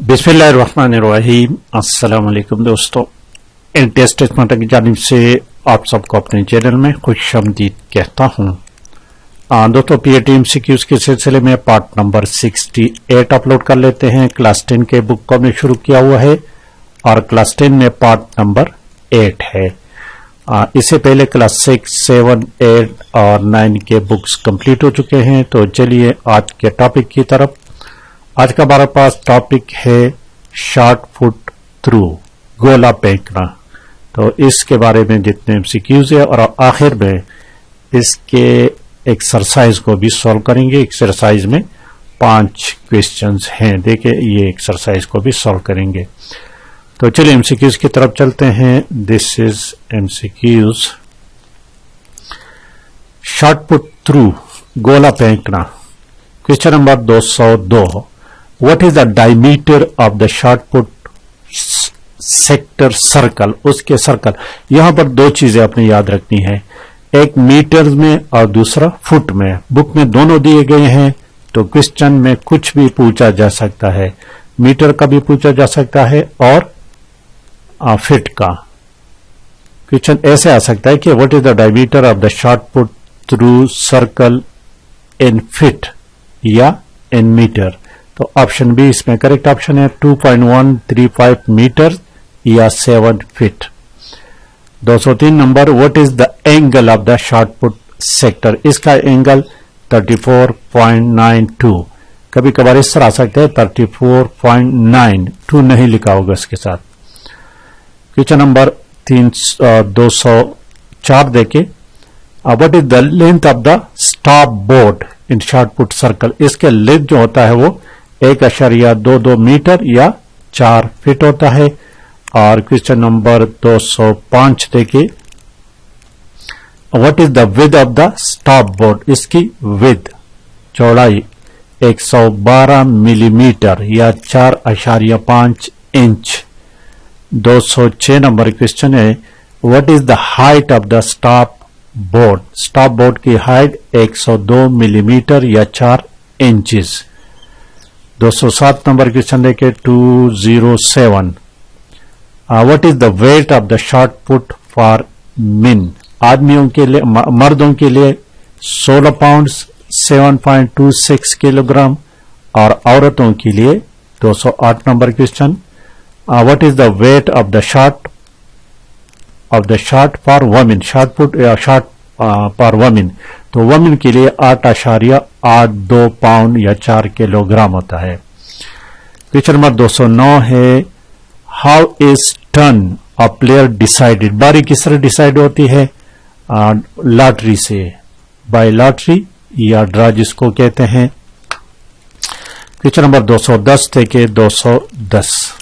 बिस्मिल्लाहिर्रहमानिर्रहीम। अस्सलाम वालेकुम दोस्तों, इन टेस्ट माटा की जानिब से आप सबको अपने चैनल में खुशामदीद कहता हूँ। दोस्तों, पीएटी एमसीक्यूज के सिलसिले में पार्ट नंबर 68 अपलोड कर लेते हैं। क्लास 10 के बुक को हमने शुरू किया हुआ है और क्लास 10 में पार्ट नंबर 8 है। इससे पहले क्लास 6, 7, 8 और 9 के बुक्स कंप्लीट हो चुके हैं। तो चलिए आज के टॉपिक की तरफ। आज का हमारे पास टॉपिक है शॉर्ट पुट थ्रू, गोला फेंकना। तो इसके बारे में जितने एमसीक्यूज है और आखिर में इसके एक्सरसाइज को भी सॉल्व करेंगे। एक्सरसाइज में 5 क्वेश्चंस हैं, देखिए ये एक्सरसाइज को भी सॉल्व करेंगे। तो चलिए एमसीक्यूज की तरफ चलते हैं। This is MCQs. Short put through, गोला फेंकना। Question number 202। What is the diameter of the shot put sector circle? उसके सर्कल, यहां पर 2 चीजें आपने याद रखनी है, एक मीटर में और दूसरा फुट में। बुक में दोनों दिए गए हैं, तो क्वेश्चन में कुछ भी पूछा जा सकता है। मीटर का भी पूछा जा सकता है और फीट का। क्वेश्चन ऐसे आ सकता है कि what is the diameter of the shot put through circle in feet या इन मीटर। तो ऑप्शन बी इसमें करेक्ट ऑप्शन है। 2.135 मीटर या 7 feet. 203 number, what is the angle of the short put sector. इसका एंगल 34.92। कभी कभार इस तरह आ सकता है 34.9, 2 नहीं लिखा होगा इसके साथ। क्वेश्चन नंबर 204 देखे, what is the length of the stop board in short put circle. इसके लेंथ जो होता है वो 1.22 मीटर या 4 फीट होता है। और क्वेश्चन नंबर 205 देखिए, what is the width of the stop board. इसकी विड्थ, चौड़ाई 112 मिलीमीटर या 4.5 इंच। 206 नंबर क्वेश्चन है, what is the height of the stop board. Stop board की हाइट 102 मिलीमीटर या 4 इंचेस। 207 नंबर क्वेश्चन देखे 207, what is the weight of the short put for main. आदमियों के लिए, मर्दों के लिए 16 पाउंड 7.26 किलोग्राम और औरतों के लिए 208 number question, what is the weight of the short for women. Short put या शॉर्ट फॉर वुमेन, तो वुमेन के लिए 8.82 पाउंड या 4 किलोग्राम होता है। क्वेश्चन नंबर 209 है, how is turn off player decided. बारी किस तरह डिसाइड होती है, लॉटरी से, बाय लॉटरी या ड्रा जिसको कहते हैं। क्वेश्चन नंबर 210 थे कि 210,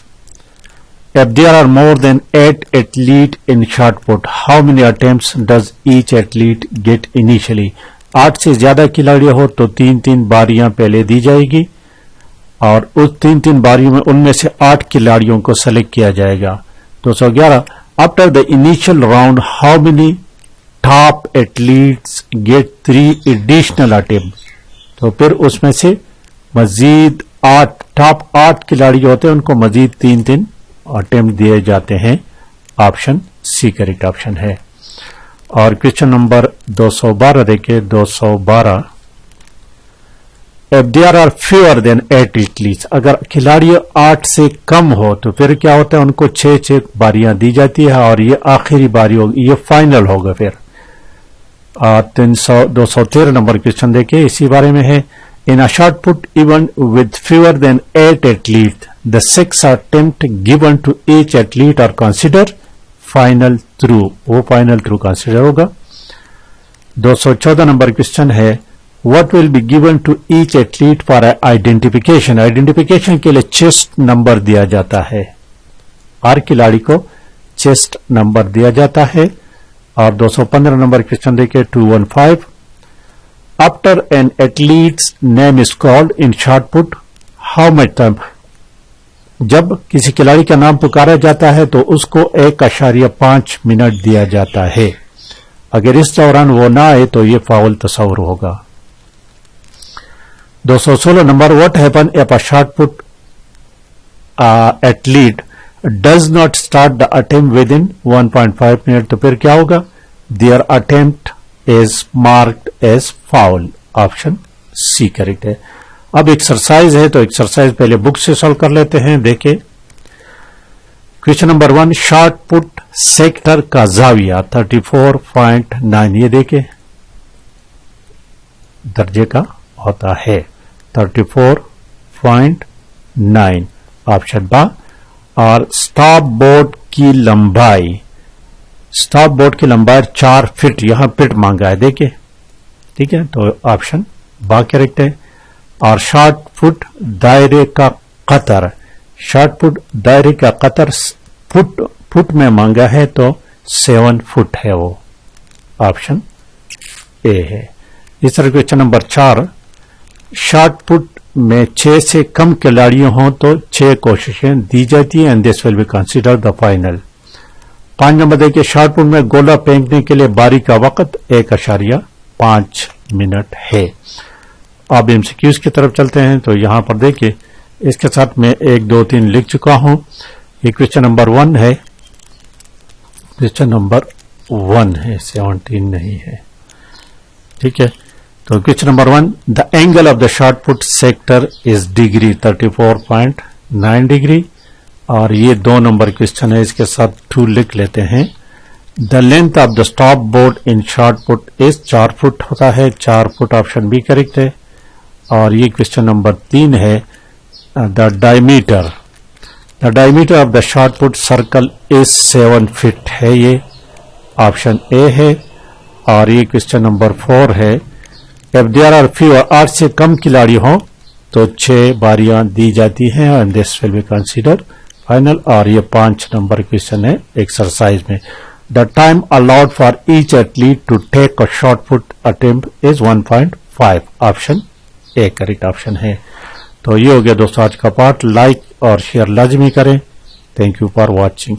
if there are more than 8 athletes in shot put, how many attempts does each athlete get initially। 8 से ज्यादा खिलाड़ी हो तो 3-3 बारियां पहले दी जाएगी और उस 3-3 बारियों में उनमें से 8 खिलाड़ियों को सेलेक्ट किया जाएगा। 211, after the initial round how many top athletes get 3 additional attempt. तो फिर उसमें से मजीद 8 टॉप 8 खिलाड़ी होते हैं, उनको मजीद 3-3 अटेम्प्ट दिए जाते हैं। ऑप्शन सी करेक्ट ऑप्शन है। और क्वेश्चन नंबर 212 देखे 212, if there are fewer than 8 athletes. अगर खिलाड़ी 8 से कम हो तो फिर क्या होता है, उनको 6 बारियां दी जाती है और ये आखिरी बारी होगी, ये फाइनल होगा फिर। 213 नंबर क्वेश्चन देखे, इसी बारे में है, in a short put event with fewer than 8 athlete the 6 attempt given to each athlete are considered final through। वो फाइनल थ्रू कंसिडर होगा। 214 नंबर क्वेश्चन है, what will be given to each athlete for identification। Identification के लिए chest number दिया जाता है, हर खिलाड़ी को चेस्ट नंबर दिया जाता है। और 215 नंबर क्वेश्चन देखे 215, after N athletes name is called in short put how much time. जब किसी खिलाड़ी का नाम पुकारा जाता है तो उसको 1.5 मिनट दिया जाता है। अगर इस दौरान वो ना आए तो ये फाउल तस्वुर होगा। 216 number, what happen if a shot put athlete does not start the attempt with in 1.5 minute, तो फिर क्या होगा? Their attempt is marked as foul. Option C correct है। अब एक्सरसाइज है, तो एक्सरसाइज पहले बुक से सॉल्व कर लेते हैं। देखिए question number 1, short put sector का जाविया 34.9, ये देखिए दर्जे का होता है 34.9, ऑप्शन बा। और स्टॉप बोर्ड की लंबाई, स्टॉप बोर्ड की लंबाई 4 फीट, यहां फीट मांगा है देखिए, ठीक है, तो ऑप्शन बा करेक्ट है। और शॉर्ट फुट दायरे का कतर, शॉर्ट फुट दायरे का कतर फुट में मांगा है, तो 7 फुट है वो, ऑप्शन ए है। इस तरह क्वेश्चन नंबर 4, शॉर्ट पुट में 6 से कम खिलाड़ियों हों तो 6 कोशिशें दी जाती है and this will be consider the final. 5 number देखिए, शॉर्ट पुट में गोला फेंकने के लिए बारी का वक्त 1.5 मिनट है। अब एमसीक्यूज की तरफ चलते हैं, तो यहां पर देखिए इसके साथ मैं 1, 2, 3 लिख चुका हूं। ये क्वेश्चन नंबर 1 है, क्वेश्चन नंबर 1 है, 17 नहीं है, ठीक है। तो question number 1, the angle of the short put sector is degree 34.9 degree. और ये 2 नंबर क्वेश्चन है, इसके साथ 2 लिख लेते हैं। The length of the stop board in short put is 4 foot होता है, 4 फुट, ऑप्शन बी करेक्ट है। और ये क्वेश्चन नंबर 3 है, the diameter of the short put circle is 7 feet है, ये ऑप्शन ए है। और ये क्वेश्चन नंबर 4 है, इफ देयर आर फ्यू, 8 से कम खिलाड़ी हों तो 6 बारियां दी जाती हैं and this will be consider final. और ये 5 नंबर क्वेश्चन है एक्सरसाइज में। The time allowed for each athlete to take a short put attempt is 1.5, option A correct option है। तो ये हो गया दोस्तों आज का पार्ट। लाइक और शेयर लाजमी करें। Thank you for watching.